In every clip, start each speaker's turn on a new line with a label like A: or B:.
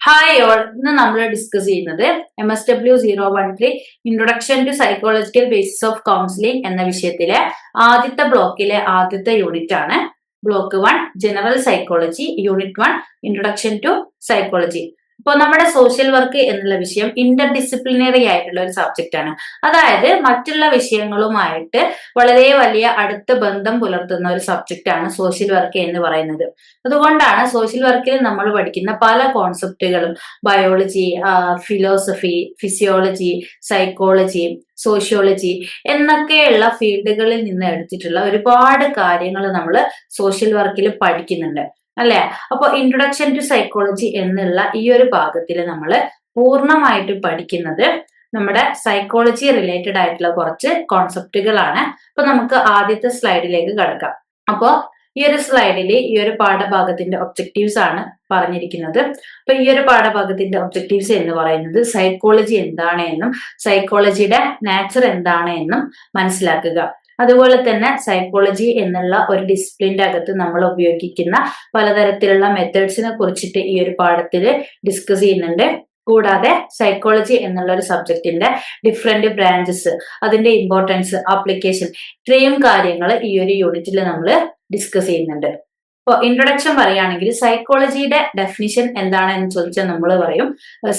A: Hi all, ഇന്ന് നമ്മൾ discuss ചെയ്യുന്നത് MSW013 introduction to psychological basis of counselling എന്ന വിഷയത്തിലെ ആദ്യത്തെ ബ്ലോക്കിലെ ആദ്യത്തെ യൂണിറ്റ് ആണ്. Block 1 general psychology, unit 1 introduction to psychology. ഇപ്പോൾ നമ്മുടെ സോഷ്യൽ വർക്ക് എന്നുള്ള വിഷയം ഇന്റർ ഡിസിപ്ലിനറി ആയിട്ടുള്ള ഒരു സബ്ജക്റ്റ് ആണ്. അതായത് മറ്റുള്ള വിഷയങ്ങളുമായിട്ട് വളരെ വലിയ അടുത്ത ബന്ധം പുലർത്തുന്ന ഒരു സബ്ജക്റ്റ് ആണ് സോഷ്യൽ വർക്ക് എന്ന് പറയുന്നത്. അതുകൊണ്ടാണ് സോഷ്യൽ വർക്കിൽ നമ്മൾ പഠിക്കുന്ന പല കോൺസെപ്റ്റുകളും biology, philosophy, physiology, psychology, sociology എന്നൊക്കെയുള്ള ഫീൽഡുകളിൽ നിന്ന് എടുത്തിട്ടുള്ള ഒരുപാട് കാര്യങ്ങൾ നമ്മൾ സോഷ്യൽ വർക്കിൽ പഠിക്കുന്നുണ്ട് അല്ലെ. അപ്പൊ ഇൻട്രൊഡക്ഷൻ ടു സൈക്കോളജി എന്നുള്ള ഈ ഒരു ഭാഗത്തിൽ നമ്മൾ പൂർണ്ണമായിട്ട് പഠിക്കുന്നത് നമ്മുടെ സൈക്കോളജി റിലേറ്റഡ് ആയിട്ടുള്ള കുറച്ച് കോൺസെപ്റ്റുകളാണ്. അപ്പൊ നമുക്ക് ആദ്യത്തെ സ്ലൈഡിലേക്ക് കടക്കാം. അപ്പോ ഈ ഒരു സ്ലൈഡിൽ ഈ ഒരു പാഠഭാഗത്തിന്റെ ഒബ്ജക്റ്റീവ്സ് ആണ് പറഞ്ഞിരിക്കുന്നത്. അപ്പൊ ഈ ഒരു പാഠഭാഗത്തിന്റെ ഒബ്ജക്റ്റീവ്സ് എന്ന് പറയുന്നത് സൈക്കോളജി എന്താണ് എന്നും സൈക്കോളജിയുടെ നാച്ചർ എന്താണ് എന്നും മനസ്സിലാക്കുക. അതുപോലെ തന്നെ സൈക്കോളജി എന്നുള്ള ഒരു ഡിസിപ്ലിന്റെ അകത്ത് നമ്മൾ ഉപയോഗിക്കുന്ന പലതരത്തിലുള്ള മെത്തേഡ്സിനെ കുറിച്ചിട്ട് ഈ ഒരു പാഠത്തിൽ ഡിസ്കസ് ചെയ്യുന്നുണ്ട്. കൂടാതെ സൈക്കോളജി എന്നുള്ള ഒരു സബ്ജക്റ്റിന്റെ ഡിഫറെന്റ് ബ്രാഞ്ചസ്, അതിന്റെ ഇമ്പോർട്ടൻസ്, ആപ്ലിക്കേഷൻ, ഇത്രയും കാര്യങ്ങൾ ഈ ഒരു യൂണിറ്റിൽ നമ്മൾ ഡിസ്കസ് ചെയ്യുന്നുണ്ട്. അപ്പോൾ ഇൻട്രൊഡക്ഷൻ പറയുകയാണെങ്കിൽ സൈക്കോളജിയുടെ ഡെഫിനിഷൻ എന്താണ് എന്ന് ചോദിച്ചാൽ നമ്മൾ പറയും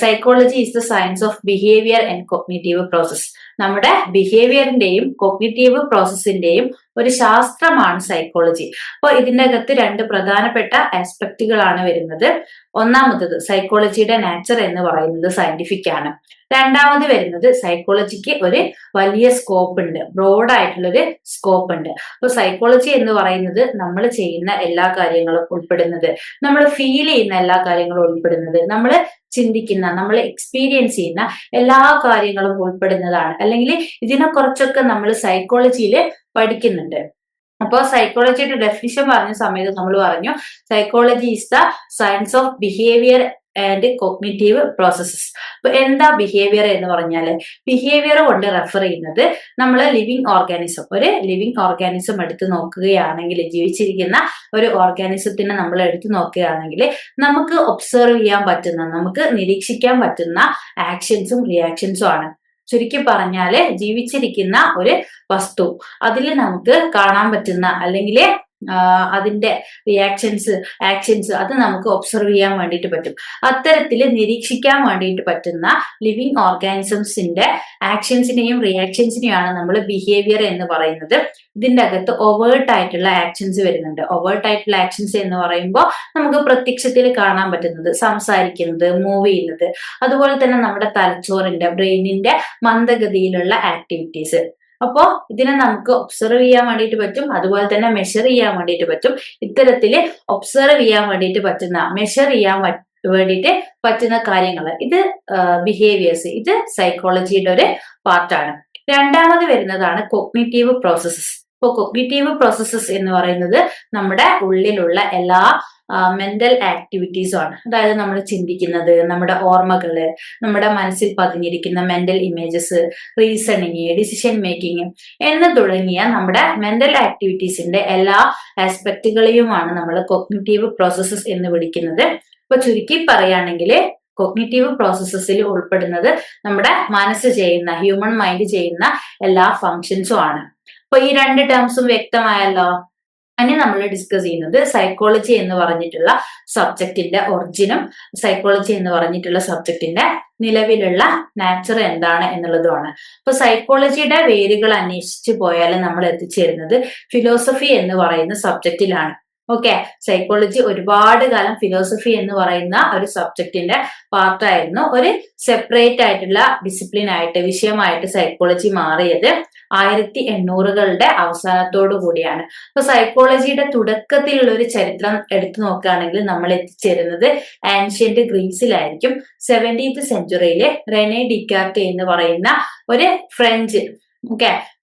A: psychology is the science of behaviour and cognitive process. നമ്മുടെ ബിഹേവിയറിന്റെയും കോഗ്നിറ്റീവ് പ്രോസസ്സിന്റെയും ഒരു ശാസ്ത്രമാണ് സൈക്കോളജി. അപ്പോൾ ഇതിന്റെ അകത്ത് രണ്ട് പ്രധാനപ്പെട്ട ആസ്പെക്റ്റുകളാണ് വരുന്നത്. ഒന്നാമത്തത് സൈക്കോളജിയുടെ നാച്ചർ എന്ന് പറയുന്നത് സയന്റിഫിക് ആണ്. രണ്ടാമത് വരുന്നത് സൈക്കോളജിക്ക് ഒരു വലിയ സ്കോപ്പ് ഉണ്ട്, ബ്രോഡ് ആയിട്ടുള്ളൊരു സ്കോപ്പ് ഉണ്ട്. അപ്പൊ സൈക്കോളജി എന്ന് പറയുന്നത് നമ്മൾ ചെയ്യുന്ന എല്ലാ കാര്യങ്ങളും ഉൾപ്പെടുന്നത്, നമ്മൾ ഫീൽ ചെയ്യുന്ന എല്ലാ കാര്യങ്ങളും ഉൾപ്പെടുന്നത്, നമ്മൾ ചിന്തിക്കുന്ന, നമ്മൾ എക്സ്പീരിയൻസ് ചെയ്യുന്ന എല്ലാ കാര്യങ്ങളും ഉൾപ്പെടുന്നതാണ്. അല്ലെങ്കിൽ ഇതിനെ കുറച്ചൊക്കെ നമ്മൾ സൈക്കോളജിയിൽ പഠിക്കുന്നുണ്ട്. അപ്പോൾ സൈക്കോളജിയുടെ ഡെഫിനിഷൻ പറഞ്ഞ സമയത്ത് നമ്മൾ പറഞ്ഞു psychology is the science of behaviour and cognitive processes. അപ്പൊ എന്താ ബിഹേവിയർ എന്ന് പറഞ്ഞാല്, ബിഹേവിയർ കൊണ്ട് റെഫർ ചെയ്യുന്നത് നമ്മൾ ലിവിങ് ഓർഗാനിസം, ഒരു ലിവിങ് ഓർഗാനിസം എടുത്തു നോക്കുകയാണെങ്കിൽ, ജീവിച്ചിരിക്കുന്ന ഒരു ഓർഗാനിസത്തിനെ നമ്മൾ എടുത്തു നോക്കുകയാണെങ്കിൽ നമുക്ക് ഒബ്സർവ് ചെയ്യാൻ പറ്റുന്ന, നമുക്ക് നിരീക്ഷിക്കാൻ പറ്റുന്ന ആക്ഷൻസും റിയാക്ഷൻസും ആണ്. ചുരുക്കി പറഞ്ഞാല് ജീവിച്ചിരിക്കുന്ന ഒരു വസ്തു, അതിൽ നമുക്ക് കാണാൻ പറ്റുന്ന അല്ലെങ്കിൽ അതിന്റെ റിയാക്ഷൻസ്, ആക്ഷൻസ് അത് നമുക്ക് ഒബ്സർവ് ചെയ്യാൻ വേണ്ടിയിട്ട് പറ്റും. അത്തരത്തിൽ നിരീക്ഷിക്കാൻ വേണ്ടിയിട്ട് പറ്റുന്ന ലിവിങ് ഓർഗാനിസംസിന്റെ ആക്ഷൻസിനെയും റിയാക്ഷൻസിനെയാണ് നമ്മൾ ബിഹേവിയർ എന്ന് പറയുന്നത്. ഇതിന്റെ അകത്ത് ഒവേർട്ട് ആയിട്ടുള്ള ആക്ഷൻസ് വരുന്നുണ്ട്. ഒവേർട്ട് ആയിട്ടുള്ള ആക്ഷൻസ് എന്ന് പറയുമ്പോൾ നമുക്ക് പ്രത്യക്ഷത്തിൽ കാണാൻ പറ്റുന്നത്, സംസാരിക്കുന്നത്, മൂവ് ചെയ്യുന്നത്, അതുപോലെ തന്നെ നമ്മുടെ തലച്ചോറിന്റെ, ബ്രെയിനിന്റെ മന്ദഗതിയിലുള്ള ആക്ടിവിറ്റീസ്. അപ്പോ ഇതിനെ നമുക്ക് ഒബ്സർവ് ചെയ്യാൻ വേണ്ടിയിട്ട് പറ്റും, അതുപോലെ തന്നെ മെഷർ ചെയ്യാൻ വേണ്ടിയിട്ട് പറ്റും. ഇത്തരത്തില് ഒബ്സർവ് ചെയ്യാൻ വേണ്ടിയിട്ട് പറ്റുന്ന, മെഷർ ചെയ്യാൻ വേണ്ടിയിട്ട് പറ്റുന്ന കാര്യങ്ങൾ, ഇത് ബിഹേവിയേഴ്സ്, ഇത് സൈക്കോളജിയുടെ ഒരു പാർട്ടാണ്. രണ്ടാമത് വരുന്നതാണ് കോഗ്നിറ്റീവ് പ്രോസസ്സസ്. ഇപ്പോൾ കോഗ്നിറ്റീവ് പ്രോസസ്സസ് എന്ന് പറയുന്നത് നമ്മുടെ ഉള്ളിലുള്ള എല്ലാ മെന്റൽ ആക്ടിവിറ്റീസും ആണ്. അതായത് നമ്മൾ ചിന്തിക്കുന്നത്, നമ്മുടെ ഓർമ്മകള്, നമ്മുടെ മനസ്സിൽ പതിഞ്ഞിരിക്കുന്ന mental images, reasoning, decision making എന്ന് തുടങ്ങിയ നമ്മുടെ മെന്റൽ ആക്ടിവിറ്റീസിന്റെ എല്ലാ ആസ്പെക്റ്റുകളെയുമാണ് നമ്മൾ കോഗ്നിറ്റീവ് പ്രോസസ്സസ് എന്ന് വിളിക്കുന്നത്. ഇപ്പൊ ചുരുക്കി പറയുകയാണെങ്കിൽ കോഗ്നിറ്റീവ് പ്രോസസ്സസിൽ ഉൾപ്പെടുന്നത് നമ്മുടെ മനസ്സ് ചെയ്യുന്ന, ഹ്യൂമൻ മൈൻഡ് ചെയ്യുന്ന എല്ലാ ഫങ്ഷൻസും ആണ്. അപ്പൊ ഈ രണ്ട് ടേംസും വ്യക്തമായല്ലോ. ഇനി നമ്മൾ ഡിസ്കസ് ചെയ്യുന്നത് സൈക്കോളജി എന്ന് പറഞ്ഞിട്ടുള്ള സബ്ജക്റ്റിന്റെ ഒറിജിനും സൈക്കോളജി എന്ന് പറഞ്ഞിട്ടുള്ള സബ്ജക്റ്റിന്റെ നിലവിലുള്ള നാച്ചർ എന്താണ് എന്നുള്ളതുമാണ്. അപ്പൊ സൈക്കോളജിയുടെ വേരുകൾ അന്വേഷിച്ചു പോയാൽ നമ്മൾ എത്തിച്ചേരുന്നത് ഫിലോസഫി എന്ന് പറയുന്ന സബ്ജക്റ്റിലാണ്. ഓക്കെ, സൈക്കോളജി ഒരുപാട് കാലം ഫിലോസഫി എന്ന് പറയുന്ന ഒരു സബ്ജക്റ്റിന്റെ പാർട്ടായിരുന്നു. ഒരു സെപ്പറേറ്റ് ആയിട്ടുള്ള ഡിസിപ്ലിൻ ആയിട്ട്, വിഷയമായിട്ട് സൈക്കോളജി മാറിയത് 1800കളുടെ അവസാനത്തോടു കൂടിയാണ്. അപ്പൊ സൈക്കോളജിയുടെ തുടക്കത്തിലുള്ള ഒരു ചരിത്രം എടുത്തു നോക്കുകയാണെങ്കിൽ നമ്മൾ എത്തിച്ചേരുന്നത് ആൻഷ്യന്റ് ഗ്രീസിലായിരിക്കും. 17th സെഞ്ചുറിയില് റെനെ ഡിക്കാർട്ട് എന്ന് പറയുന്ന ഒരു ഫ്രഞ്ച്,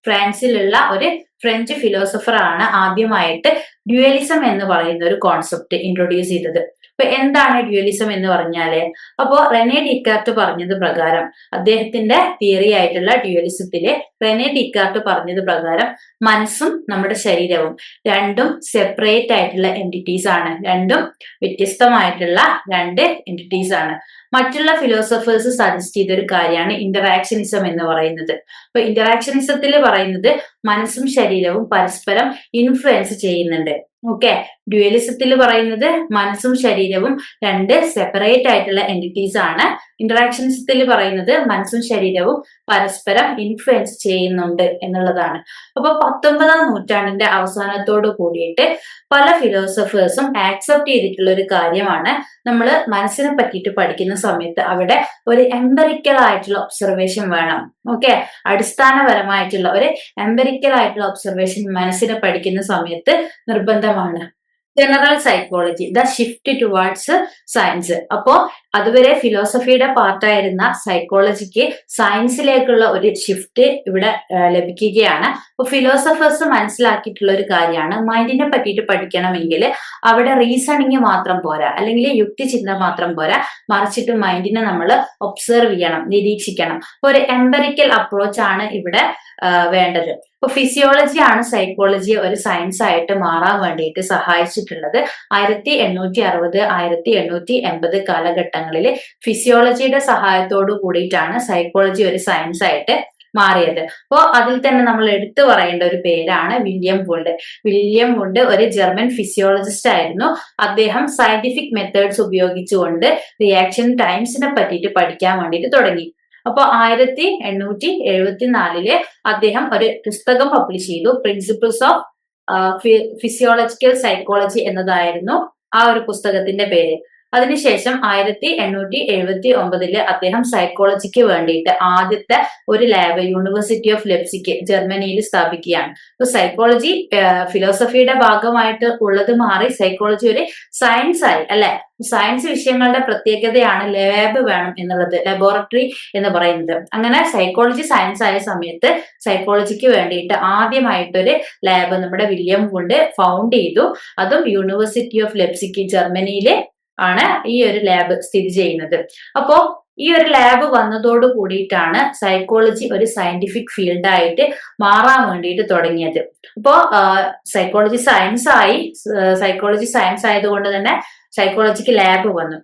A: ഫ്രാൻസിലുള്ള ഒരു ഫ്രഞ്ച് ഫിലോസഫർ ആണ് ആദ്യമായിട്ട് ഡ്യുവലിസം എന്ന് പറയുന്ന ഒരു കോൺസെപ്റ്റ് ഇൻട്രൊഡ്യൂസ് ചെയ്തത്. അപ്പൊ എന്താണ് ഡ്യുവലിസം എന്ന് പറഞ്ഞാല്, അപ്പോ റെനെ ഡിക്കാർട്ട് പറഞ്ഞത് പ്രകാരം, അദ്ദേഹത്തിന്റെ തിയറി ആയിട്ടുള്ള ഡ്യുവലിസത്തില് റെനെ ഡിക്കാർട്ട് പറഞ്ഞത് പ്രകാരം മനസ്സും നമ്മുടെ ശരീരവും രണ്ടും സെപ്പറേറ്റ് ആയിട്ടുള്ള എൻറ്റിറ്റീസ് ആണ്, രണ്ടും വ്യത്യസ്തമായിട്ടുള്ള രണ്ട് എൻറ്റിറ്റീസ് ആണ്. മറ്റുള്ള ഫിലോസഫേഴ്സ് സജസ്റ്റ് ചെയ്ത ഒരു കാര്യമാണ് ഇന്ററാക്ഷനിസം എന്ന് പറയുന്നത്. അപ്പൊ ഇന്ററാക്ഷനിസത്തിൽ പറയുന്നത് മനസ്സും ശരീരവും പരസ്പരം ഇൻഫ്ലുവൻസ് ചെയ്യുന്നുണ്ട്. ഓക്കെ, ഡ്യുവലിസത്തിൽ പറയുന്നത് മനസ്സും ശരീരവും രണ്ട് സെപ്പറേറ്റ് ആയിട്ടുള്ള എൻറ്റിറ്റീസ് ആണ്. ഇന്ററാക്ഷനിസത്തിൽ പറയുന്നത് മനസ്സും ശരീരവും പരസ്പരം ഇൻഫ്ലുവൻസ് ചെയ്യുന്നുണ്ട് എന്നുള്ളതാണ്. അപ്പൊ 19ാം നൂറ്റാണ്ടിന്റെ അവസാനത്തോട് കൂടിയിട്ട് പല ഫിലോസഫേഴ്സും ആക്സെപ്റ്റ് ചെയ്തിട്ടുള്ള ഒരു കാര്യമാണ്, നമ്മൾ മനസ്സിനെ പറ്റിയിട്ട് പഠിക്കുന്ന സമയത്ത് അവിടെ ഒരു എംപെറിക്കൽ ആയിട്ടുള്ള ഒബ്സർവേഷൻ വേണം. ഓക്കെ, അടിസ്ഥാനപരമായിട്ടുള്ള ഒരു എംപെറിക്കൽ ആയിട്ടുള്ള ഒബ്സർവേഷൻ മനസ്സിനെ പഠിക്കുന്ന സമയത്ത് നിർബന്ധമാണ്. General psychology, the shift towards science. അപ്പോ അതുവരെ ഫിലോസഫിയുടെ പാർട്ടായിരുന്ന സൈക്കോളജിക്ക് സയൻസിലേക്കുള്ള ഒരു ഷിഫ്റ്റ് ഇവിടെ ലഭിക്കുകയാണ്. അപ്പൊ ഫിലോസഫേഴ്സ് മനസ്സിലാക്കിയിട്ടുള്ള ഒരു കാര്യമാണ്, മൈൻഡിനെ പറ്റിയിട്ട് പഠിക്കണമെങ്കിൽ അവിടെ റീസണിങ് മാത്രം പോരാ, അല്ലെങ്കിൽ യുക്തിചിന്ത മാത്രം പോരാ, മറിച്ചിട്ട് മൈൻഡിനെ നമ്മൾ ഒബ്സർവ് ചെയ്യണം, നിരീക്ഷിക്കണം. അപ്പൊ ഒരു എംപെറിക്കൽ അപ്രോച്ച് ആണ് ഇവിടെ വേണ്ടത്. ഇപ്പൊ ഫിസിയോളജി ആണ് സൈക്കോളജിയെ ഒരു സയൻസ് ആയിട്ട് മാറാൻ വേണ്ടിയിട്ട് സഹായിച്ചിട്ടുള്ളത്. 1860 1880 കാലഘട്ടങ്ങളിൽ ഫിസിയോളജിയുടെ സഹായത്തോടു കൂടിയിട്ടാണ് സൈക്കോളജി ഒരു സയൻസ് ആയിട്ട് മാറിയത്. അപ്പോ അതിൽ തന്നെ നമ്മൾ എടുത്തു പറയേണ്ട ഒരു പേരാണ് വില്യം വുണ്ട്. വില്യം വുണ്ട് ഒരു ജർമ്മൻ ഫിസിയോളജിസ്റ്റ് ആയിരുന്നു. അദ്ദേഹം സയന്റിഫിക് മെത്തേഡ്സ് ഉപയോഗിച്ചുകൊണ്ട് റിയാക്ഷൻ ടൈംസിനെ പറ്റിയിട്ട് പഠിക്കാൻ വേണ്ടിയിട്ട് തുടങ്ങി. അപ്പൊ 1874 അദ്ദേഹം ഒരു പുസ്തകം പബ്ലിഷ് ചെയ്തു. പ്രിൻസിപ്പിൾസ് ഓഫ് ഫിസിയോളജിക്കൽ സൈക്കോളജി എന്നതായിരുന്നു ആ ഒരു പുസ്തകത്തിന്റെ പേര്. അതിനുശേഷം 1879 അദ്ദേഹം സൈക്കോളജിക്ക് വേണ്ടിയിട്ട് ആദ്യത്തെ ഒരു ലാബ് യൂണിവേഴ്സിറ്റി ഓഫ് ലെപ്സിക്ക് ജർമ്മനിയിൽ സ്ഥാപിക്കുകയാണ്. അപ്പൊ സൈക്കോളജി ഫിലോസഫിയുടെ ഭാഗമായിട്ട് ഉള്ളത് മാറി സൈക്കോളജി ഒരു സയൻസ് ആയി, അല്ലെ? സയൻസ് വിഷയങ്ങളുടെ പ്രത്യേകതയാണ് ലാബ് വേണം എന്നുള്ളത്, ലബോറട്ടറി എന്ന് പറയുന്നത്. അങ്ങനെ സൈക്കോളജി സയൻസ് ആയ സമയത്ത് സൈക്കോളജിക്ക് വേണ്ടിയിട്ട് ആദ്യമായിട്ടൊരു ലാബ് നമ്മുടെ വില്യം വുണ്ട് ഫൗണ്ട് ചെയ്തു. അതും യൂണിവേഴ്സിറ്റി ഓഫ് ലെപ്സിക്ക് ജർമ്മനിയിലെ ആണ് ഈ ഒരു ലാബ് സ്ഥിതി ചെയ്യുന്നത്. അപ്പോ ഈ ഒരു ലാബ് വന്നതോട് കൂടിയിട്ടാണ് സൈക്കോളജി ഒരു സയന്റിഫിക് ഫീൽഡ് ആയിട്ട് മാറാൻ വേണ്ടിയിട്ട് തുടങ്ങിയത്. അപ്പോ സൈക്കോളജി സയൻസ് ആയതുകൊണ്ട് തന്നെ സൈക്കോളജിക്ക് ലാബ് വന്നു.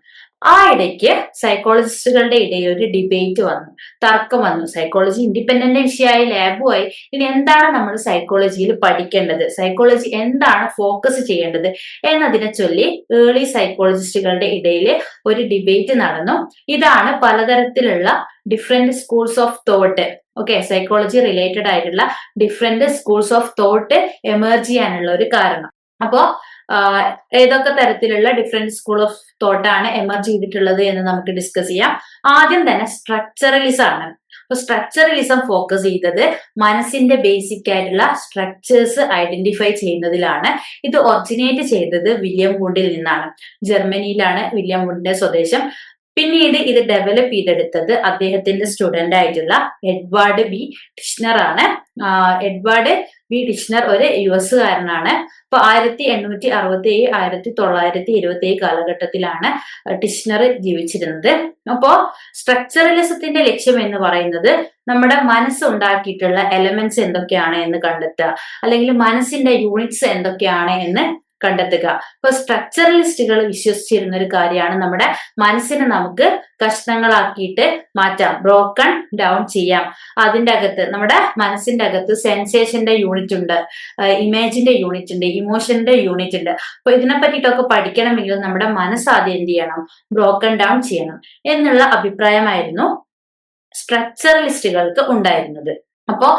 A: ആ ഇടയ്ക്ക് സൈക്കോളജിസ്റ്റുകളുടെ ഇടയിൽ ഒരു ഡിബേറ്റ് വന്നു, തർക്കം വന്നു. സൈക്കോളജി ഇൻഡിപെൻഡന്റ് വിഷയമായി ലാബുമായി, ഇനി എന്താണ് നമ്മൾ സൈക്കോളജിയിൽ പഠിക്കേണ്ടത്, സൈക്കോളജി എന്താണ് ഫോക്കസ് ചെയ്യേണ്ടത് എന്നതിനെ ചൊല്ലി ഏർലി സൈക്കോളജിസ്റ്റുകളുടെ ഇടയിൽ ഒരു ഡിബേറ്റ് നടന്നു. ഇതാണ് പലതരത്തിലുള്ള different schools of thought, okay, psychology related ആയിട്ടുള്ള different schools of thought emerge ചെയ്യാനുള്ള ഒരു കാരണം. അപ്പോ ഏതൊക്കെ തരത്തിലുള്ള ഡിഫറെന്റ് സ്കൂൾ ഓഫ് തോട്ടാണ് എമർജ് ചെയ്തിട്ടുള്ളത് എന്ന് നമുക്ക് ഡിസ്കസ് ചെയ്യാം. ആദ്യം തന്നെ സ്ട്രക്ചറലിസം ആണ്. അപ്പൊ സ്ട്രക്ചറലിസം ഫോക്കസ് ചെയ്തത് മനസ്സിന്റെ ബേസിക് ആയിട്ടുള്ള സ്ട്രക്ചേഴ്സ് ഐഡന്റിഫൈ ചെയ്യുന്നതിലാണ്. ഇത് ഒറിജിനേറ്റ് ചെയ്തത് വില്യം വുണ്ടിൽ നിന്നാണ്. ജർമ്മനിയിലാണ് വില്യം വുഡിന്റെ സ്വദേശം. പിന്നീട് ഇത് ഡെവലപ്പ് ചെയ്തെടുത്തത് അദ്ദേഹത്തിന്റെ സ്റ്റുഡന്റ് ആയിട്ടുള്ള എഡ്വാർഡ് ബി ടിഷ്നർ ആണ്. എഡ്വാർഡ് ബി ടിഷ്നർ ഒരു US-കാരനാണ്. അപ്പൊ 1867 1927 കാലഘട്ടത്തിലാണ് ടിഷ്നർ ജീവിച്ചിരുന്നത്. അപ്പോ സ്ട്രക്ചറലിസത്തിന്റെ ലക്ഷ്യം എന്ന് പറയുന്നത് നമ്മുടെ മനസ്സ് ഉണ്ടാക്കിയിട്ടുള്ള എലമെന്റ്സ് എന്തൊക്കെയാണ് എന്ന് കണ്ടെത്തുക, അല്ലെങ്കിൽ മനസ്സിന്റെ യൂണിറ്റ്സ് എന്തൊക്കെയാണ് എന്ന് കണ്ടെത്തുക. ഇപ്പൊ സ്ട്രക്ചറലിസ്റ്റുകൾ വിശ്വസിച്ചിരുന്ന ഒരു കാര്യമാണ് നമ്മുടെ മനസ്സിനെ നമുക്ക് കഷ്ണങ്ങളാക്കിയിട്ട് മാറ്റാം, ബ്രോക്കൺ ഡൗൺ ചെയ്യാം. അതിന്റെ അകത്ത് നമ്മുടെ മനസ്സിന്റെ അകത്ത് സെൻസേഷന്റെ യൂണിറ്റ് ഉണ്ട്, ഇമേജിന്റെ യൂണിറ്റ് ഉണ്ട്, ഇമോഷന്റെ യൂണിറ്റ് ഉണ്ട്. അപ്പൊ ഇതിനെ പറ്റിയിട്ടൊക്കെ പഠിക്കണമെങ്കിൽ നമ്മുടെ മനസ്സ് ആദ്യം എന്ത് ചെയ്യണം, ബ്രോക്കൺ ഡൗൺ ചെയ്യണം എന്നുള്ള അഭിപ്രായമായിരുന്നു സ്ട്രക്ചറലിസ്റ്റുകൾക്ക് ഉണ്ടായിരുന്നത്. അപ്പോ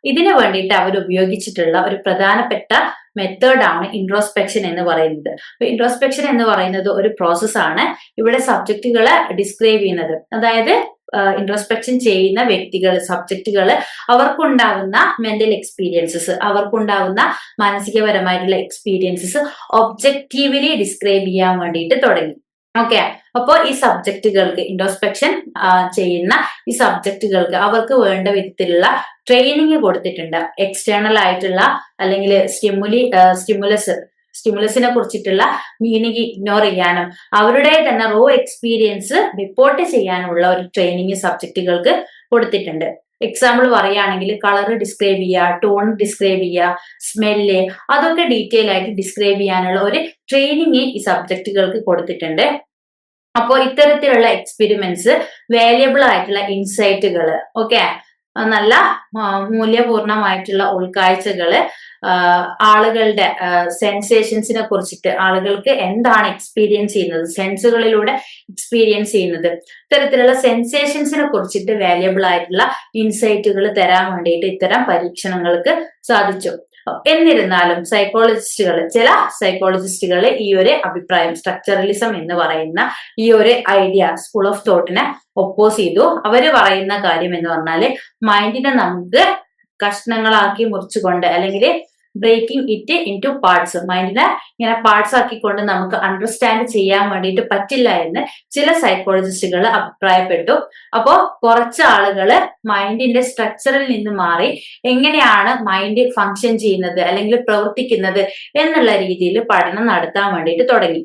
A: ഇതിനു വേണ്ടിയിട്ട് അവർ ഉപയോഗിച്ചിട്ടുള്ള ഒരു പ്രധാനപ്പെട്ട മെത്തേഡാണ് ഇൻട്രോസ്പെക്ഷൻ എന്ന് പറയുന്നത്. അപ്പൊ ഇൻട്രോസ്പെക്ഷൻ എന്ന് പറയുന്നത് ഒരു പ്രോസസ്സാണ്. ഇവിടെ സബ്ജക്റ്റുകളെ ഡിസ്ക്രൈബ് ചെയ്യുന്നത്, അതായത് ഇൻട്രോസ്പെക്ഷൻ ചെയ്യുന്ന വ്യക്തികൾ, സബ്ജക്റ്റുകൾ, അവർക്കുണ്ടാകുന്ന മെന്റൽ എക്സ്പീരിയൻസസ്, അവർക്കുണ്ടാകുന്ന മാനസികപരമായിട്ടുള്ള എക്സ്പീരിയൻസസ് ഒബ്ജക്റ്റീവ്ലി ഡിസ്ക്രൈബ് ചെയ്യാൻ വേണ്ടിയിട്ട് തുടങ്ങി. ഓക്കെ. അപ്പോൾ ഈ സബ്ജക്റ്റുകൾക്ക് ഇൻട്രോസ്പെക്ഷൻ ചെയ്യുന്ന ഈ സബ്ജക്റ്റുകൾക്ക് അവർക്ക് വേണ്ട വിധത്തിലുള്ള ട്രെയിനിങ് കൊടുത്തിട്ടുണ്ട്. എക്സ്റ്റേണൽ ആയിട്ടുള്ള അല്ലെങ്കിൽ സ്റ്റിമുലസിനെ കുറിച്ചിട്ടുള്ള മീനിങ് ഇഗ്നോർ ചെയ്യാനും അവരുടെ തന്നെ റോ എക്സ്പീരിയൻസ് റിപ്പോർട്ട് ചെയ്യാനുള്ള ഒരു ട്രെയിനിങ് സബ്ജക്റ്റുകൾക്ക് കൊടുത്തിട്ടുണ്ട്. എക്സാമ്പിൾ പറയുകയാണെങ്കിൽ കളർ ഡിസ്ക്രൈബ് ചെയ്യുക, ടോൺ ഡിസ്ക്രൈബ് ചെയ്യുക, സ്മെല്ല്, അതൊക്കെ ഡീറ്റെയിൽ ആയിട്ട് ഡിസ്ക്രൈബ് ചെയ്യാനുള്ള ഒരു ട്രെയിനിങ് ഈ സബ്ജക്റ്റുകൾക്ക് കൊടുത്തിട്ടുണ്ട്. അപ്പോൾ ഇത്തരത്തിലുള്ള എക്സ്പെരിമെന്റ്സ് വാല്യബിൾ ആയിട്ടുള്ള ഇൻസൈറ്റുകൾ, ഓക്കെ, നല്ല മൂല്യപൂർണമായിട്ടുള്ള ഉൾക്കാഴ്ചകള്, ആളുകളുടെ സെൻസേഷൻസിനെ കുറിച്ചിട്ട് ആളുകൾക്ക് എന്താണ് എക്സ്പീരിയൻസ് ചെയ്യുന്നത്, സെൻസുകളിലൂടെ എക്സ്പീരിയൻസ് ചെയ്യുന്നത്, ഇത്തരത്തിലുള്ള സെൻസേഷൻസിനെ കുറിച്ചിട്ട് വാല്യബിൾ ആയിട്ടുള്ള ഇൻസൈറ്റുകൾ തരാൻ വേണ്ടിയിട്ട് ഇത്തരം പരീക്ഷണങ്ങൾക്ക് സാധിച്ചു. എന്നിരുന്നാലും ചില സൈക്കോളജിസ്റ്റുകൾ ഈ ഒരു അഭിപ്രായം, സ്ട്രക്ചറലിസം എന്ന് പറയുന്ന ഈ ഒരു ഐഡിയ, സ്കൂൾ ഓഫ് തോട്ടിനെ ഒപ്പോസ് ചെയ്തു. അവര് പറയുന്ന കാര്യം എന്ന് പറഞ്ഞാല് മൈൻഡിനെ നമുക്ക് കഷ്ണങ്ങളാക്കി മുറിച്ചുകൊണ്ട് അല്ലെങ്കിൽ breaking it into parts, മൈൻഡിനെ ഇങ്ങനെ പാർട്സ് ആക്കിക്കൊണ്ട് നമുക്ക് അണ്ടർസ്റ്റാൻഡ് ചെയ്യാൻ വേണ്ടിയിട്ട് പറ്റില്ല എന്ന് ചില സൈക്കോളജിസ്റ്റുകൾ അഭിപ്രായപ്പെട്ടു. അപ്പോ കുറച്ച് ആളുകള് മൈൻഡിന്റെ സ്ട്രക്ചറിൽ നിന്ന് മാറി എങ്ങനെയാണ് മൈൻഡ് ഫങ്ഷൻ ചെയ്യുന്നത് അല്ലെങ്കിൽ പ്രവർത്തിക്കുന്നത് എന്നുള്ള രീതിയിൽ പഠനം നടത്താൻ വേണ്ടിയിട്ട് തുടങ്ങി.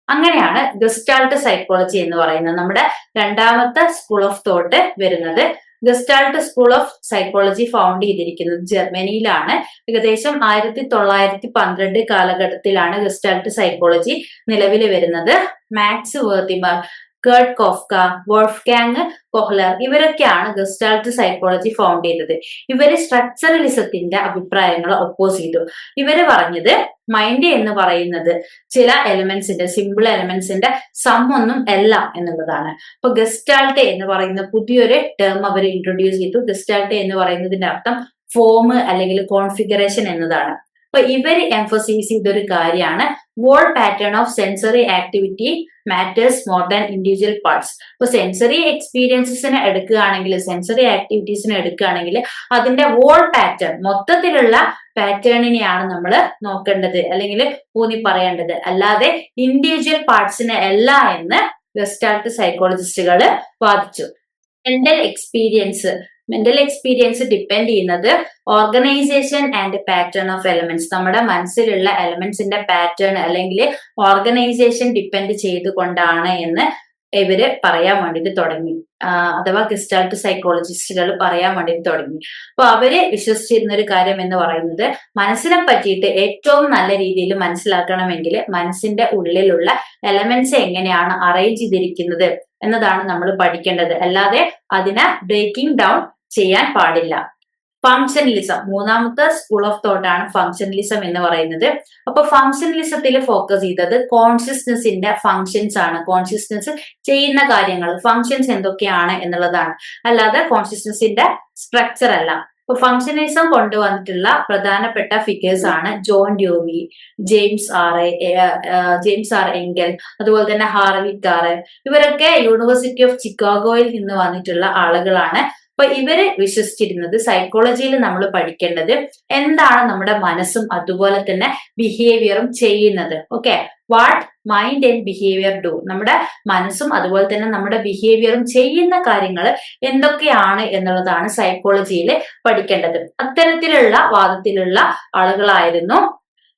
A: അങ്ങനെയാണ് ഗസ്റ്റാൾട്ട് സൈക്കോളജി എന്ന് പറയുന്നത് നമ്മുടെ രണ്ടാമത്തെ സ്കൂൾ ഓഫ് തോട്ട് വരുന്നത്. Gestalt school of psychology found ചെയ്തിരിക്കുന്നത് ജർമ്മനിയിലാണ്. ഏകദേശം 1912 കാലഘട്ടത്തിലാണ് ഗസ്റ്റാൾട്ട് സൈക്കോളജി നിലവിൽ വരുന്നത്. മാക്സ് വേർത്തിമർ, കേർട്ട് കോഫ്ക, വോൾഫ്ഗാങ് കൊഹ്ലർ ഇവരൊക്കെയാണ് ഗസ്റ്റാൾട്ട് സൈക്കോളജി ഫൗണ്ട് ചെയ്തത്. ഇവര് സ്ട്രക്ചറലിസത്തിന്റെ അഭിപ്രായങ്ങൾ ഒപ്പോസ് ചെയ്തു. ഇവര് പറഞ്ഞത് മൈൻഡ് എന്ന് പറയുന്നത് ചില എലിമെന്റ്സിന്റെ, സിമ്പിൾ എലിമെന്റ്സിന്റെ സം ഒന്നും അല്ല എന്നുള്ളതാണ്. അപ്പൊ ഗസ്റ്റാൾട്ട് എന്ന് പറയുന്ന പുതിയൊരു ടേം അവർ ഇൻട്രൊഡ്യൂസ് ചെയ്തു. ഗസ്റ്റാൾട്ട് എന്ന് പറയുന്നതിന്റെ അർത്ഥം ഫോം അല്ലെങ്കിൽ കോൺഫിഗറേഷൻ എന്നതാണ്. അപ്പൊ ഇവര് എംഫസൈസ് ചെയ്തൊരു കാര്യമാണ് whole pattern of sensory activity matters more than individual parts. ഇപ്പൊ സെൻസറി എക്സ്പീരിയൻസസിനെ എടുക്കുകയാണെങ്കിൽ, സെൻസറി ആക്ടിവിറ്റീസിനെ എടുക്കുകയാണെങ്കിൽ അതിന്റെ വോൾ പാറ്റേൺ, മൊത്തത്തിലുള്ള പാറ്റേണിനെയാണ് നമ്മൾ നോക്കേണ്ടത് അല്ലെങ്കിൽ ഊന്നി പറയേണ്ടത്, അല്ലാതെ ഇൻഡിവിജ്വൽ പാർട്സിനെ അല്ല എന്ന് ഗസ്റ്റാൾട്ട് സൈക്കോളജിസ്റ്റുകൾ വാദിച്ചു. മെന്റൽ എക്സ്പീരിയൻസ് ഡിപ്പെൻഡ് ചെയ്യുന്നത് organisation and pattern of elements, നമ്മുടെ മനസ്സിലുള്ള എലമെന്റ്സിന്റെ പാറ്റേൺ അല്ലെങ്കിൽ ഓർഗനൈസേഷൻ ഡിപ്പെൻഡ് ചെയ്തുകൊണ്ടാണ് എന്ന് ഇവര് പറയാൻ വേണ്ടിയിട്ട് തുടങ്ങി, അഥവാ ഗസ്റ്റാൾട്ട് സൈക്കോളജിസ്റ്റുകൾ പറയാൻ വേണ്ടിയിട്ട് തുടങ്ങി. അപ്പൊ അവര് വിശ്വസിച്ചിരുന്ന ഒരു കാര്യം എന്ന് പറയുന്നത് മനസ്സിനെ പറ്റിയിട്ട് ഏറ്റവും നല്ല രീതിയിൽ മനസ്സിലാക്കണമെങ്കിൽ മനസ്സിന്റെ ഉള്ളിലുള്ള എലമെന്റ്സ് എങ്ങനെയാണ് അറേഞ്ച് ചെയ്തിരിക്കുന്നത് എന്നതാണ് നമ്മൾ പഠിക്കേണ്ടത്, അല്ലാതെ അതിനെ ബ്രേക്കിംഗ് ഡൗൺ ചെയ്യാൻ പാടില്ല. ഫങ്ഷനലിസം, മൂന്നാമത്തെ സ്കൂൾ ഓഫ് തോട്ട് ആണ് ഫങ്ഷനലിസം എന്ന് പറയുന്നത്. അപ്പൊ ഫങ്ഷനലിസത്തിൽ ഫോക്കസ് ചെയ്തത് കോൺഷ്യസ്നെസിന്റെ ഫങ്ഷൻസ് ആണ്, കോൺഷ്യസ്നെസ് ചെയ്യുന്ന കാര്യങ്ങൾ, ഫങ്ഷൻസ് എന്തൊക്കെയാണ് എന്നുള്ളതാണ്, അല്ലാതെ കോൺഷ്യസ്നെസിന്റെ സ്ട്രക്ചർ അല്ല. ഇപ്പൊ ഫങ്ഷനലിസം കൊണ്ടുവന്നിട്ടുള്ള പ്രധാനപ്പെട്ട ഫിഗേഴ്സ് ആണ് ജോൺ ഡ്യൂവി, ജെയിംസ് ആർ എങ്കൽ, അതുപോലെ തന്നെ ഹാർവിക് ആർ. ഇവരൊക്കെ യൂണിവേഴ്സിറ്റി ഓഫ് ചിക്കാഗോയിൽ നിന്ന് വന്നിട്ടുള്ള ആളുകളാണ്. അപ്പൊ ഇവര് വിശ്വസിച്ചിരുന്നത് സൈക്കോളജിയിൽ നമ്മൾ പഠിക്കേണ്ടത് എന്താണ് നമ്മുടെ മനസ്സും അതുപോലെ തന്നെ ബിഹേവിയറും ചെയ്യുന്നത്. Okay, what mind and behaviour do, നമ്മുടെ മനസ്സും അതുപോലെ തന്നെ നമ്മുടെ ബിഹേവിയറും ചെയ്യുന്ന കാര്യങ്ങൾ എന്തൊക്കെയാണ് എന്നുള്ളതാണ് സൈക്കോളജിയിൽ പഠിക്കേണ്ടത്. അത്തരത്തിലുള്ള വാദത്തിലുള്ള ആളുകളായിരുന്നു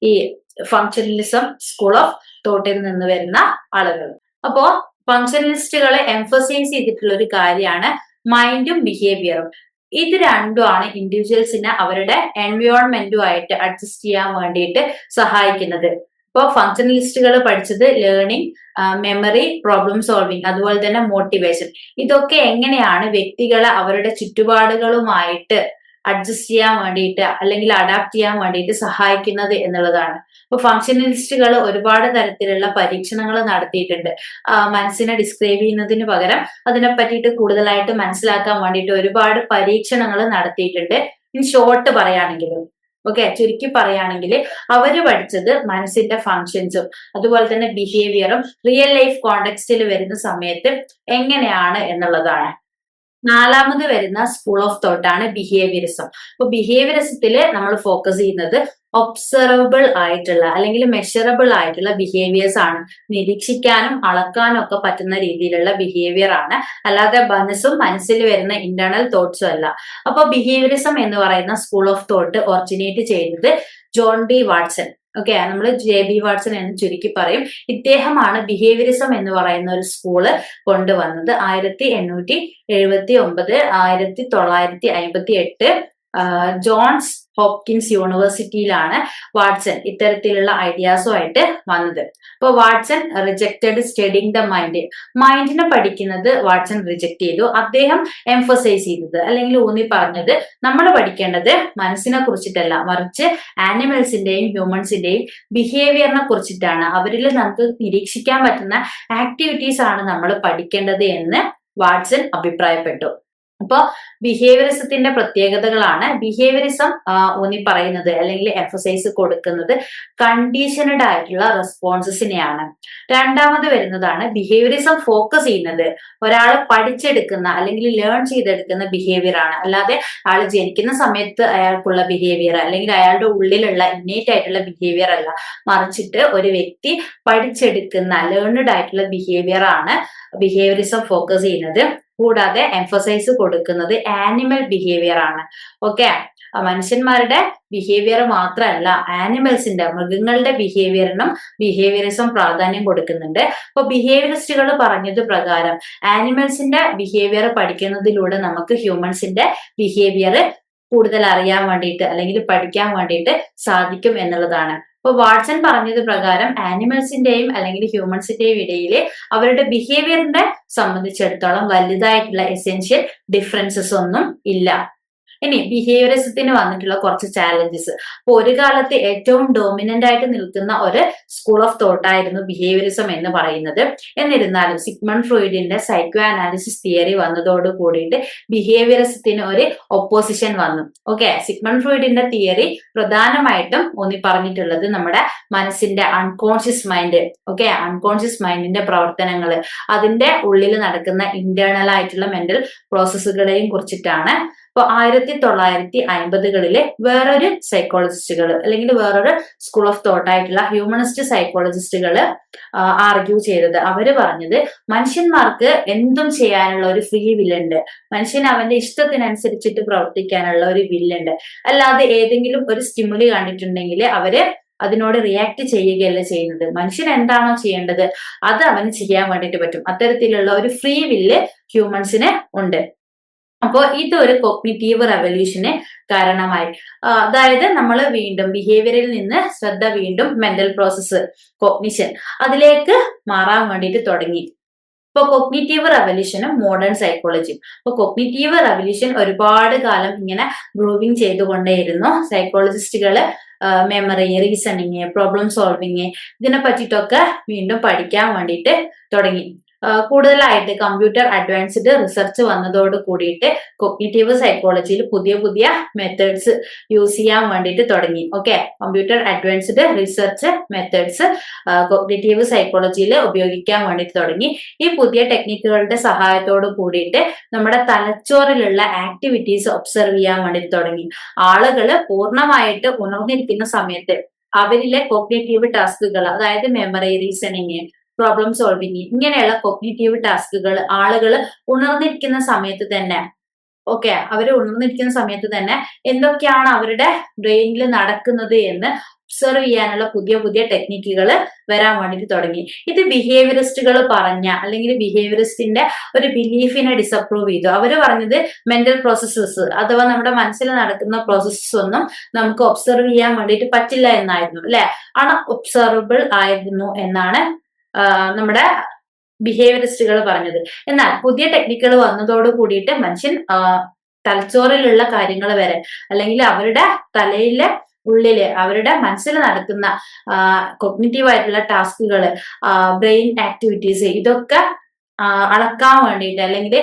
A: ഈ ഫങ്ഷനലിസം സ്കൂൾ ഓഫ് തോട്ടിൽ നിന്ന് വരുന്ന ആളുകൾ. അപ്പോ ഫങ്ഷനലിസ്റ്റുകളെ എംഫസൈസ് ചെയ്തിട്ടുള്ള ഒരു കാര്യമാണ് മൈൻഡും ബിഹേവിയറും. ഇത് രണ്ടുമാണ് ഇൻഡിവിജ്വൽസിനെ അവരുടെ എൻവയോൺമെന്റുമായിട്ട് അഡ്ജസ്റ്റ് ചെയ്യാൻ വേണ്ടിയിട്ട് സഹായിക്കുന്നത്. ഇപ്പോൾ ഫങ്ഷനലിസ്റ്റുകൾ പഠിച്ചത് ലേണിംഗ്, മെമ്മറി, പ്രോബ്ലം സോൾവിങ്, അതുപോലെ തന്നെ മോട്ടിവേഷൻ. ഇതൊക്കെ എങ്ങനെയാണ് വ്യക്തികളെ അവരുടെ ചുറ്റുപാടുകളുമായിട്ട് അഡ്ജസ്റ്റ് ചെയ്യാൻ വേണ്ടിയിട്ട് അല്ലെങ്കിൽ അഡാപ്റ്റ് ചെയ്യാൻ വേണ്ടിയിട്ട് സഹായിക്കുന്നത് എന്നുള്ളതാണ്. ഇപ്പൊ ഫങ്ഷനലിസ്റ്റുകൾ ഒരുപാട് തരത്തിലുള്ള പരീക്ഷണങ്ങൾ നടത്തിയിട്ടുണ്ട്. മനസ്സിനെ ഡിസ്ക്രൈബ് ചെയ്യുന്നതിന് പകരം അതിനെ പറ്റിയിട്ട് കൂടുതലായിട്ട് മനസ്സിലാക്കാൻ വേണ്ടിയിട്ട് ഒരുപാട് പരീക്ഷണങ്ങൾ നടത്തിയിട്ടുണ്ട്. ഇൻ ഷോർട്ട് പറയുകയാണെങ്കിലും, ഓക്കെ, ചുരുക്കി പറയുകയാണെങ്കിൽ അവര് പഠിച്ചത് മനസ്സിന്റെ ഫങ്ഷൻസും അതുപോലെ തന്നെ ബിഹേവിയറും റിയൽ ലൈഫ് കോണ്ടെക്സ്റ്റിൽ വരുന്ന സമയത്ത് എങ്ങനെയാണ് എന്നുള്ളതാണ്. നാലാമത് വരുന്ന സ്കൂൾ ഓഫ് തോട്ട് ആണ് ബിഹേവിയറിസം. അപ്പൊ ബിഹേവിയറിസത്തിൽ നമ്മൾ ഫോക്കസ് ചെയ്യുന്നത് ഒബ്സർവബിൾ ആയിട്ടുള്ള അല്ലെങ്കിൽ മെഷറബിൾ ആയിട്ടുള്ള ബിഹേവിയേഴ്സ് ആണ്. നിരീക്ഷിക്കാനും അളക്കാനും ഒക്കെ പറ്റുന്ന രീതിയിലുള്ള ബിഹേവിയർ ആണ്, അല്ലാതെ മനസ്സിൽ വരുന്ന ഇന്റേണൽ തോട്ട്സും അല്ല. അപ്പൊ ബിഹേവിയറിസം എന്ന് പറയുന്ന സ്കൂൾ ഓഫ് തോട്ട് ഒറിജിനേറ്റ് ചെയ്തത് ജോൺ ബി വാട്സൺ. ഓക്കെ, നമ്മൾ JB വാട്സൺ എന്ന് ചുരുക്കി പറയും. ഇദ്ദേഹമാണ് ബിഹേവിയറിസം എന്ന് പറയുന്ന ഒരു സ്കൂള് കൊണ്ടുവന്നത്. 1879 1958 ജോൺസ് ഹോപ്കിൻസ് യൂണിവേഴ്സിറ്റിയിലാണ് വാട്സൺ ഇത്തരത്തിലുള്ള ഐഡിയാസുമായിട്ട് വന്നത്. അപ്പോൾ വാട്സൺ റിജക്റ്റഡ് സ്റ്റഡിങ് ദ മൈൻഡിനെ പഠിക്കുന്നത് വാട്സൺ റിജക്ട് ചെയ്തു. അദ്ദേഹം എംഫസൈസ് ചെയ്തത് അല്ലെങ്കിൽ ഊന്നി പറഞ്ഞത് നമ്മൾ പഠിക്കേണ്ടത് മനസ്സിനെ കുറിച്ചിട്ടല്ല, മറിച്ച് ആനിമൽസിന്റെയും ഹ്യൂമൻസിന്റെയും ബിഹേവിയറിനെ കുറിച്ചിട്ടാണ്. അവരിൽ നമുക്ക് നിരീക്ഷിക്കാൻ പറ്റുന്ന ആക്ടിവിറ്റീസ് ആണ് നമ്മൾ പഠിക്കേണ്ടത് എന്ന് വാട്സൺ അഭിപ്രായപ്പെട്ടു. അപ്പൊ ബിഹേവിയറിസത്തിന്റെ പ്രത്യേകതകളാണ്. ബിഹേവിയറിസം ഊന്നി പറയുന്നത് അല്ലെങ്കിൽ എംഫസൈസ് കൊടുക്കുന്നത് കണ്ടീഷനഡ് ആയിട്ടുള്ള റെസ്പോൺസസിനെയാണ്. രണ്ടാമത് വരുന്നതാണ് ബിഹേവിയറിസം ഫോക്കസ് ചെയ്യുന്നത് ഒരാൾ പഠിച്ചെടുക്കുന്ന അല്ലെങ്കിൽ ലേൺ ചെയ്തെടുക്കുന്ന ബിഹേവിയർ ആണ്. അല്ലാതെ ആൾ ജനിക്കുന്ന സമയത്ത് അയാൾക്കുള്ള ബിഹേവിയർ അല്ലെങ്കിൽ അയാളുടെ ഉള്ളിലുള്ള ഇന്നേറ്റ് ആയിട്ടുള്ള ബിഹേവിയർ അല്ല, മറിച്ചിട്ട് ഒരു വ്യക്തി പഠിച്ചെടുക്കുന്ന ലേൺഡ് ആയിട്ടുള്ള ബിഹേവിയർ ആണ് ബിഹേവിയറിസം ഫോക്കസ് ചെയ്യുന്നത്. കൂടാതെ എംഫസൈസ് കൊടുക്കുന്നത് ആനിമൽ ബിഹേവിയർ ആണ്. ഓക്കെ, മനുഷ്യന്മാരുടെ ബിഹേവിയർ മാത്രമല്ല, ആനിമൽസിന്റെ മൃഗങ്ങളുടെ ബിഹേവിയറിനും ബിഹേവിയറിസം പ്രാധാന്യം കൊടുക്കുന്നുണ്ട്. അപ്പൊ ബിഹേവിയറിസ്റ്റുകൾ പറഞ്ഞത് പ്രകാരം ആനിമൽസിന്റെ ബിഹേവിയർ പഠിക്കുന്നതിലൂടെ നമുക്ക് ഹ്യൂമൻസിന്റെ ബിഹേവിയർ കൂടുതൽ അറിയാൻ വേണ്ടിയിട്ട് അല്ലെങ്കിൽ പഠിക്കാൻ വേണ്ടിയിട്ട് സാധിക്കും എന്നുള്ളതാണ്. ഇപ്പൊ വാട്സൺ പറഞ്ഞത് പ്രകാരം ആനിമൽസിന്റെയും അല്ലെങ്കിൽ ഹ്യൂമൻസിന്റെയും ഇടയിൽ അവരുടെ ബിഹേവിയറിനെ സംബന്ധിച്ചിടത്തോളം വലുതായിട്ടുള്ള എസെൻഷ്യൽ ഡിഫറൻസസ് ഒന്നും ഇല്ല. ഇനി ബിഹേവിയറിസത്തിന് വന്നിട്ടുള്ള കുറച്ച് ചാലഞ്ചസ്. അപ്പൊ ഒരു കാലത്ത് ഏറ്റവും ഡോമിനന്റ് ആയിട്ട് നിൽക്കുന്ന ഒരു സ്കൂൾ ഓഫ് തോട്ട് ആയിരുന്നു ബിഹേവിയറിസം എന്ന് പറയുന്നത്. എന്നിരുന്നാലും സിഗ്മണ്ട് ഫ്രോയിഡിന്റെ സൈക്കോ അനാലിസിസ് തിയറി വന്നതോട് കൂടിയിട്ട് ബിഹേവിയറിസത്തിന് ഒരു ഒപ്പോസിഷൻ വന്നു. ഓക്കെ, സിഗ്മണ്ട് ഫ്രോയിഡിന്റെ തിയറി പ്രധാനമായിട്ടും ഊന്നി പറഞ്ഞിട്ടുള്ളത് നമ്മുടെ മനസ്സിന്റെ അൺകോൺഷ്യസ് മൈൻഡ്, ഓക്കെ, അൺകോൺഷ്യസ് മൈൻഡിന്റെ പ്രവർത്തനങ്ങൾ, അതിന്റെ ഉള്ളിൽ നടക്കുന്ന ഇന്റേണൽ ആയിട്ടുള്ള മെന്റൽ പ്രോസസ്സുകളെയും കുറിച്ചിട്ടാണ്. ഇപ്പൊ 1950കളിലെ വേറൊരു സൈക്കോളജിസ്റ്റുകൾ അല്ലെങ്കിൽ വേറൊരു സ്കൂൾ ഓഫ് തോട്ട് ആയിട്ടുള്ള ഹ്യൂമനിസ്റ്റ് സൈക്കോളജിസ്റ്റുകൾ ആർഗ്യൂ ചെയ്തത്, അവര് പറഞ്ഞത് മനുഷ്യന്മാർക്ക് എന്തും ചെയ്യാനുള്ള ഒരു ഫ്രീ വില്ലുണ്ട്, മനുഷ്യന് അവന്റെ ഇഷ്ടത്തിനനുസരിച്ചിട്ട് പ്രവർത്തിക്കാനുള്ള ഒരു വില്ലുണ്ട്, അല്ലാതെ ഏതെങ്കിലും ഒരു സ്റ്റിമുലി കണ്ടിട്ടുണ്ടെങ്കിൽ അവര് അതിനോട് റിയാക്ട് ചെയ്യുകയല്ല ചെയ്യുന്നത്. മനുഷ്യൻ എന്താണോ ചെയ്യേണ്ടത് അത് അവന് ചെയ്യാൻ വേണ്ടിയിട്ട് പറ്റും. അത്തരത്തിലുള്ള ഒരു ഫ്രീ വില്ല് ഹ്യൂമൻസിന് ഉണ്ട്. അപ്പോൾ ഇതൊരു കോഗ്നിറ്റീവ് റെവല്യൂഷന് കാരണമായി. അതായത് നമ്മൾ വീണ്ടും ബിഹേവിയറിൽ നിന്ന് ശ്രദ്ധ വീണ്ടും മെന്റൽ പ്രോസസ്സ് കോഗ്നിഷൻ അതിലേക്ക് മാറാൻ വേണ്ടിയിട്ട് തുടങ്ങി. ഇപ്പൊ കോഗ്നിറ്റീവ് റെവല്യൂഷനും മോഡേൺ സൈക്കോളജിയും. ഇപ്പൊ കോഗ്നിറ്റീവ് റെവല്യൂഷൻ ഒരുപാട് കാലം ഇങ്ങനെ ഗ്രൂവിങ് ചെയ്തുകൊണ്ടേയിരുന്നു. സൈക്കോളജിസ്റ്റുകള് മെമ്മറി, റീസണിങ്, പ്രോബ്ലം സോൾവിങ് ഇതിനെ പറ്റിയിട്ടൊക്കെ വീണ്ടും പഠിക്കാൻ വേണ്ടിയിട്ട് തുടങ്ങി. കൂടുതലായിട്ട് കമ്പ്യൂട്ടർ അഡ്വാൻസ്ഡ് റിസർച്ച് വന്നതോട് കൂടിയിട്ട് കോഗ്നിറ്റീവ് സൈക്കോളജിയിൽ പുതിയ പുതിയ മെത്തേഡ്സ് യൂസ് ചെയ്യാൻ വേണ്ടിയിട്ട് തുടങ്ങി. Okay, computer advanced research methods cognitive സൈക്കോളജിയിൽ ഉപയോഗിക്കാൻ വേണ്ടിയിട്ട് തുടങ്ങി. ഈ പുതിയ ടെക്നിക്കുകളുടെ സഹായത്തോട് കൂടിയിട്ട് നമ്മുടെ തലച്ചോറിലുള്ള ആക്ടിവിറ്റീസ് ഒബ്സർവ് ചെയ്യാൻ വേണ്ടിയിട്ട് തുടങ്ങി. ആളുകൾ പൂർണ്ണമായിട്ട് ഉണർന്നിരിക്കുന്ന സമയത്ത് അവരിലെ കോഗ്നിറ്റീവ് ടാസ്കുകൾ, അതായത് മെമ്മറി, റീസണിങ്, പ്രോബ്ലം സോൾവിങ് ഇങ്ങനെയുള്ള കോഗ്നിറ്റീവ് ടാസ്കുകൾ ആളുകൾ ഉണർന്നിരിക്കുന്ന സമയത്ത് തന്നെ, ഓക്കെ, അവര് ഉണർന്നിരിക്കുന്ന സമയത്ത് തന്നെ എന്തൊക്കെയാണ് അവരുടെ ബ്രെയിനിൽ നടക്കുന്നത് എന്ന് ഒബ്സർവ് ചെയ്യാനുള്ള പുതിയ പുതിയ ടെക്നിക്കുകൾ വരാൻ വേണ്ടിയിട്ട് തുടങ്ങി. ഇത് ബിഹേവിയറിസ്റ്റുകൾ പറഞ്ഞ അല്ലെങ്കിൽ ബിഹേവിയറിസ്റ്റിന്റെ ഒരു ബിലീഫിനെ ഡിസപ്രൂവ് ചെയ്തു. അവര് പറഞ്ഞത് മെന്റൽ പ്രോസസ്സസ് അഥവാ നമ്മുടെ മനസ്സിൽ നടക്കുന്ന പ്രോസസ്സസ് ഒന്നും നമുക്ക് ഒബ്സർവ് ചെയ്യാൻ വേണ്ടിയിട്ട് പറ്റില്ല എന്നായിരുന്നു, അല്ലെ, ഒബ്സർവബിൾ ആയിരുന്നു എന്നാണ് നമ്മുടെ ബിഹേവിയറിസ്റ്റുകൾ പറഞ്ഞത്. എന്നാൽ പുതിയ ടെക്നിക്കുകൾ വന്നതോട് കൂടിയിട്ട് മനുഷ്യൻ തലച്ചോറിലുള്ള കാര്യങ്ങൾ വരെ അല്ലെങ്കിൽ അവരുടെ തലയിലെ ഉള്ളില് അവരുടെ മനസ്സിൽ നടക്കുന്ന കോഗ്നിറ്റീവ് ആയിട്ടുള്ള ടാസ്കുകൾ, ബ്രെയിൻ ആക്ടിവിറ്റീസ് ഇതൊക്കെ അളക്കാൻ വേണ്ടിയിട്ട് അല്ലെങ്കിൽ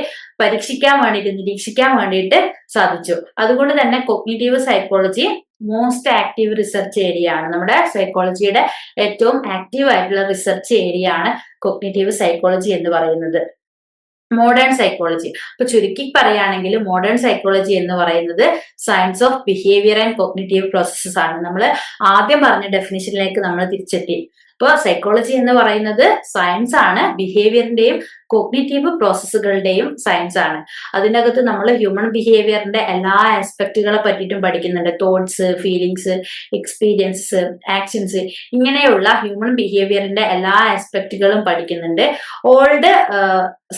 A: പരീക്ഷിക്കാൻ വേണ്ടിയിട്ട് നിരീക്ഷിക്കാൻ വേണ്ടിയിട്ട് സാധിച്ചു. അതുകൊണ്ട് തന്നെ cognitive psychology most active research area ആണ്. നമ്മുടെ സൈക്കോളജിയുടെ ഏറ്റവും ആക്റ്റീവ് ആയിട്ടുള്ള റിസർച്ച് ഏരിയ ആണ് കോഗ്നിറ്റീവ് സൈക്കോളജി എന്ന് പറയുന്നത്. Modern psychology. അപ്പൊ ചുരുക്കി പറയുകയാണെങ്കിൽ മോഡേൺ സൈക്കോളജി എന്ന് പറയുന്നത് science of behaviour and cognitive processes ആണ്. നമ്മൾ ആദ്യം പറഞ്ഞ ഡെഫിനിഷനിലേക്ക് നമ്മൾ തിരിച്ചെത്തി. അപ്പോൾ സൈക്കോളജി എന്ന് പറയുന്നത് സയൻസ് ആണ്, ബിഹേവിയറിന്റെയും കോഗ്നിറ്റീവ് പ്രോസസ്സുകളുടെയും സയൻസ് ആണ്. അതിനകത്ത് നമ്മൾ ഹ്യൂമൻ ബിഹേവിയറിന്റെ എല്ലാ ആസ്പെക്റ്റുകളെ പറ്റിയിട്ടും പഠിക്കുന്നുണ്ട്. തോട്ട്സ്, ഫീലിങ്സ്, എക്സ്പീരിയൻസ്, ആക്ഷൻസ്, ഇങ്ങനെയുള്ള ഹ്യൂമൻ ബിഹേവിയറിന്റെ എല്ലാ ആസ്പെക്റ്റുകളും പഠിക്കുന്നുണ്ട്. ഓൾഡ്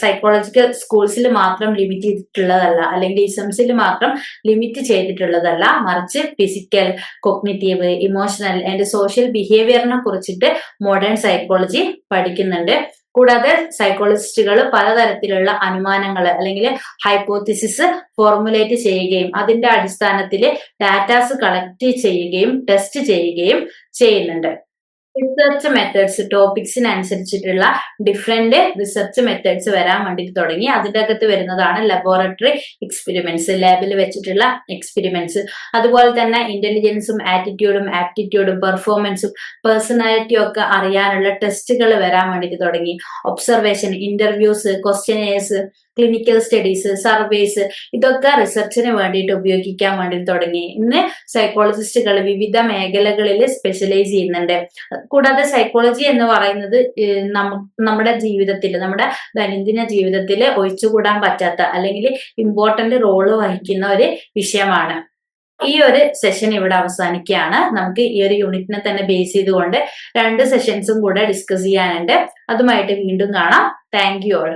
A: സൈക്കോളജിക്കൽ സ്കൂൾസിൽ മാത്രം ലിമിറ്റ് ചെയ്തിട്ടുള്ളതല്ല, അല്ലെങ്കിൽ ഇസംസിൽ മാത്രം ലിമിറ്റ് ചെയ്തിട്ടുള്ളതല്ല, മറിച്ച് physical, cognitive, emotional and social ബിഹേവിയറിനെ കുറിച്ചിട്ട് മോഡേൺ സൈക്കോളജി പഠിക്കുന്നുണ്ട്. കൂടാതെ സൈക്കോളജിസ്റ്റുകൾ പലതരത്തിലുള്ള അനുമാനങ്ങൾ അല്ലെങ്കിൽ ഹൈപ്പോത്തിസിസ് ഫോർമുലേറ്റ് ചെയ്യുകയും അതിന്റെ അടിസ്ഥാനത്തിൽ ഡാറ്റാസ് കളക്ട് ചെയ്യുകയും ടെസ്റ്റ് ചെയ്യുകയും ചെയ്യുന്നുണ്ട്. റിസർച്ച് മെത്തേഡ്സ്, ടോപ്പിക്സിനനുസരിച്ചിട്ടുള്ള ഡിഫറെന്റ് റിസർച്ച് മെത്തേഡ്സ് വരാൻ വേണ്ടിയിട്ട് തുടങ്ങി. അതിൻ്റെ അകത്ത് വരുന്നതാണ് ലബോറട്ടറി എക്സ്പെരിമെന്റ്സ്, ലാബിൽ വെച്ചിട്ടുള്ള എക്സ്പെരിമെന്റ്സ്. അതുപോലെ തന്നെ ഇന്റലിജൻസും ആറ്റിറ്റ്യൂഡും ആപ്റ്റിറ്റ്യൂഡും പെർഫോമൻസും പേഴ്സണാലിറ്റിയും ഒക്കെ അറിയാനുള്ള ടെസ്റ്റുകൾ വരാൻ വേണ്ടിയിട്ട് തുടങ്ങി. Observation, interviews, questionnaires, clinical studies, surveys, ഇതൊക്കെ റിസർച്ചിന് വേണ്ടിയിട്ട് ഉപയോഗിക്കാൻ വേണ്ടി തുടങ്ങി. ഇന്ന് സൈക്കോളജിസ്റ്റുകൾ വിവിധ മേഖലകളിൽ സ്പെഷ്യലൈസ് ചെയ്യുന്നുണ്ട്. കൂടാതെ സൈക്കോളജി എന്ന് പറയുന്നത് നമ്മുടെ ജീവിതത്തിൽ, നമ്മുടെ ദൈനംദിന ജീവിതത്തിൽ ഒഴിച്ചുകൂടാൻ പറ്റാത്ത അല്ലെങ്കിൽ ഇമ്പോർട്ടന്റ് റോള് വഹിക്കുന്ന ഒരു വിഷയമാണ്. ഈ ഒരു സെഷൻ ഇവിടെ അവസാനിക്കുകയാണ്. നമുക്ക് ഈ ഒരു യൂണിറ്റിനെ തന്നെ ബേസ് ചെയ്തുകൊണ്ട് 2 സെഷൻസും കൂടെ ഡിസ്കസ് ചെയ്യാനുണ്ട്. അതുമായിട്ട് വീണ്ടും കാണാം. Thank you all.